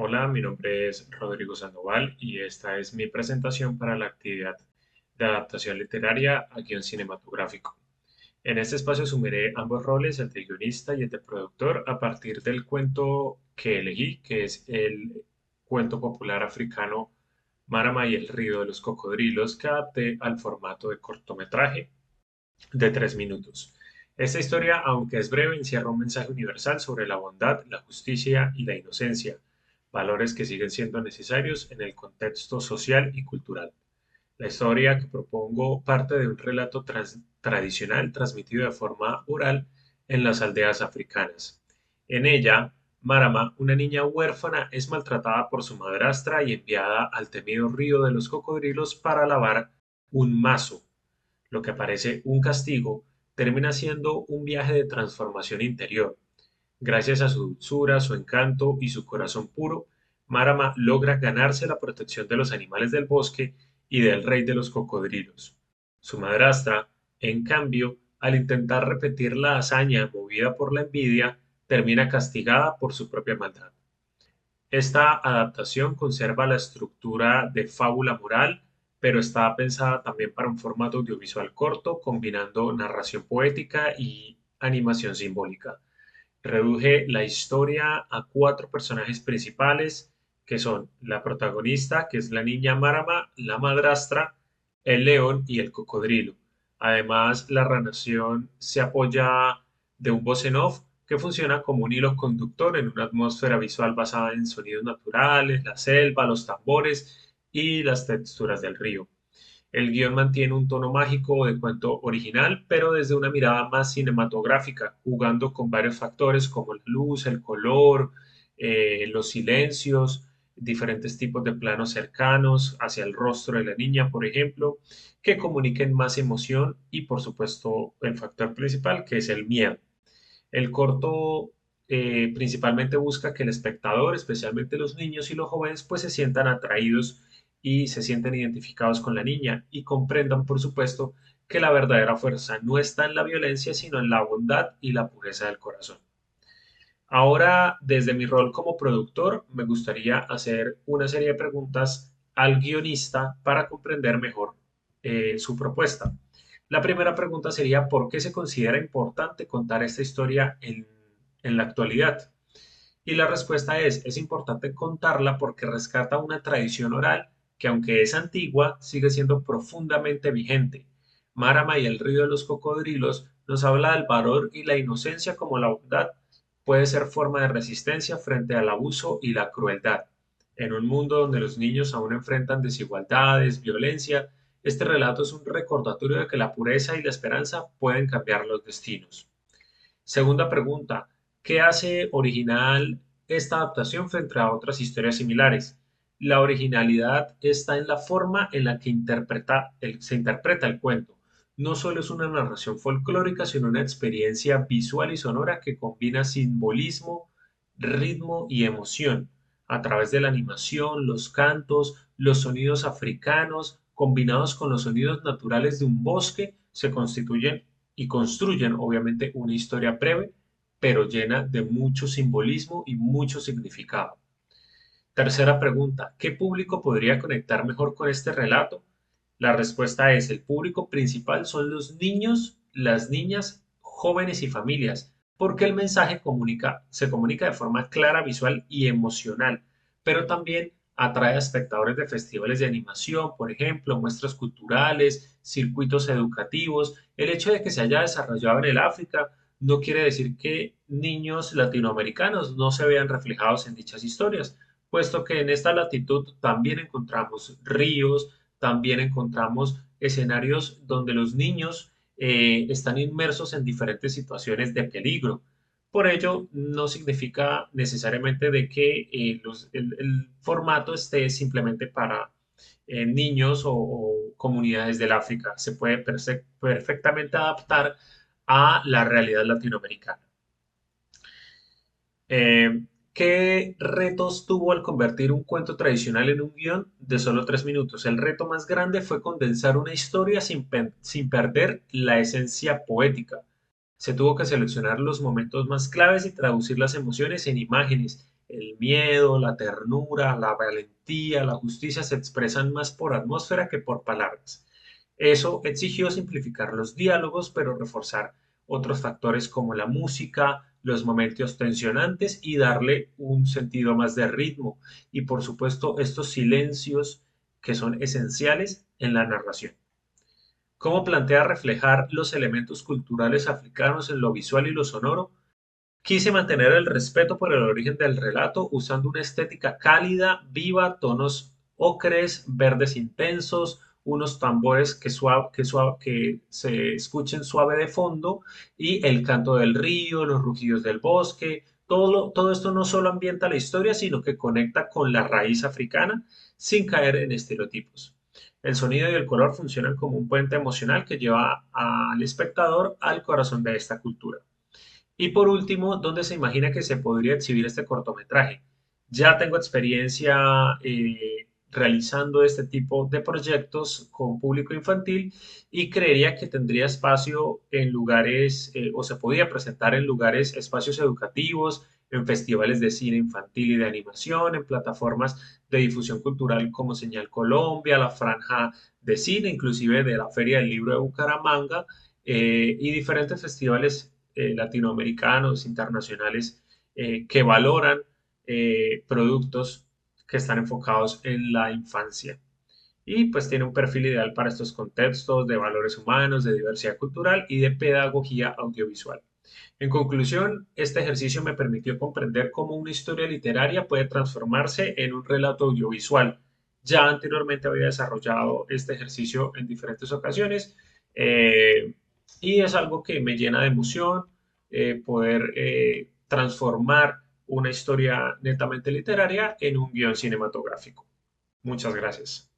Hola, mi nombre es Rodrigo Sandoval y esta es mi presentación para la actividad de adaptación literaria a guión cinematográfico. En este espacio asumiré ambos roles, el de guionista y el de productor, a partir del cuento que elegí, que es el cuento popular africano Marama y el río de los cocodrilos, que adapté al formato de cortometraje de 3 minutos. Esta historia, aunque es breve, encierra un mensaje universal sobre la bondad, la justicia y la inocencia, valores que siguen siendo necesarios en el contexto social y cultural. La historia que propongo parte de un relato tradicional transmitido de forma oral en las aldeas africanas. En ella, Marama, una niña huérfana, es maltratada por su madrastra y enviada al temido río de los cocodrilos para lavar un mazo. Lo que parece un castigo termina siendo un viaje de transformación interior. Gracias a su dulzura, su encanto y su corazón puro, Marama logra ganarse la protección de los animales del bosque y del rey de los cocodrilos. Su madrastra, en cambio, al intentar repetir la hazaña movida por la envidia, termina castigada por su propia maldad. Esta adaptación conserva la estructura de fábula moral, pero está pensada también para un formato audiovisual corto, combinando narración poética y animación simbólica. Reduje la historia a cuatro personajes principales, que son la protagonista, que es la niña Marama, la madrastra, el león y el cocodrilo. Además, la narración se apoya de un voz en off que funciona como un hilo conductor en una atmósfera visual basada en sonidos naturales, la selva, los tambores y las texturas del río. El guión mantiene un tono mágico de cuento original, pero desde una mirada más cinematográfica, jugando con varios factores como la luz, el color, los silencios, diferentes tipos de planos cercanos hacia el rostro de la niña, por ejemplo, que comuniquen más emoción y, por supuesto, el factor principal, que es el miedo. El corto principalmente busca que el espectador, especialmente los niños y los jóvenes, pues se sientan atraídos y se sienten identificados con la niña y comprendan, por supuesto, que la verdadera fuerza no está en la violencia, sino en la bondad y la pureza del corazón. Ahora, desde mi rol como productor, me gustaría hacer una serie de preguntas al guionista para comprender mejor su propuesta. La primera pregunta sería, ¿por qué se considera importante contar esta historia en la actualidad? Y la respuesta es importante contarla porque rescata una tradición oral que, aunque es antigua, sigue siendo profundamente vigente. Marama y el río de los cocodrilos nos habla del valor y la inocencia como la bondad puede ser forma de resistencia frente al abuso y la crueldad. En un mundo donde los niños aún enfrentan desigualdades, violencia, este relato es un recordatorio de que la pureza y la esperanza pueden cambiar los destinos. Segunda pregunta, ¿qué hace original esta adaptación frente a otras historias similares? La originalidad está en la forma en la que se interpreta el cuento. No solo es una narración folclórica, sino una experiencia visual y sonora que combina simbolismo, ritmo y emoción. A través de la animación, los cantos, los sonidos africanos, combinados con los sonidos naturales de un bosque, se constituyen y construyen obviamente una historia breve, pero llena de mucho simbolismo y mucho significado. Tercera pregunta, ¿qué público podría conectar mejor con este relato? La respuesta es, el público principal son los niños, las niñas, jóvenes y familias, porque el mensaje se comunica de forma clara, visual y emocional, pero también atrae a espectadores de festivales de animación, por ejemplo, muestras culturales, circuitos educativos. El hecho de que se haya desarrollado en el África no quiere decir que niños latinoamericanos no se vean reflejados en dichas historias, puesto que en esta latitud también encontramos ríos, también encontramos escenarios donde los niños están inmersos en diferentes situaciones de peligro. Por ello, no significa necesariamente de que el formato esté simplemente para niños o comunidades del África. Se puede perfectamente adaptar a la realidad latinoamericana. Eh, ¿Qué retos tuvo al convertir un cuento tradicional en un guión de solo 3 minutos? El reto más grande fue condensar una historia sin perder la esencia poética. Se tuvo que seleccionar los momentos más claves y traducir las emociones en imágenes, el miedo, la ternura, la valentía, la justicia se expresan más por atmósfera que por palabras. Eso exigió simplificar los diálogos, pero reforzar otros factores como la música, los momentos tensionantes y darle un sentido más de ritmo. Y por supuesto, estos silencios que son esenciales en la narración. ¿Cómo plantea reflejar los elementos culturales africanos en lo visual y lo sonoro? Quise mantener el respeto por el origen del relato usando una estética cálida, viva, tonos ocres, verdes intensos, unos tambores que se escuchen suave de fondo y el canto del río, los rugidos del bosque. Todo esto no solo ambienta la historia, sino que conecta con la raíz africana sin caer en estereotipos. El sonido y el color funcionan como un puente emocional que lleva al espectador al corazón de esta cultura. Y por último, ¿dónde se imagina que se podría exhibir este cortometraje? Ya tengo experiencia realizando este tipo de proyectos con público infantil y creería que tendría espacio en lugares o se podía presentar en lugares, espacios educativos, en festivales de cine infantil y de animación, en plataformas de difusión cultural como Señal Colombia, la Franja de Cine, inclusive de la Feria del Libro de Bucaramanga y diferentes festivales latinoamericanos, internacionales, que valoran productos que están enfocados en la infancia. Y pues tiene un perfil ideal para estos contextos de valores humanos, de diversidad cultural y de pedagogía audiovisual. En conclusión, este ejercicio me permitió comprender cómo una historia literaria puede transformarse en un relato audiovisual. Ya anteriormente había desarrollado este ejercicio en diferentes ocasiones eh, y es algo que me llena de emoción poder transformar una historia netamente literaria en un guión cinematográfico. Muchas gracias.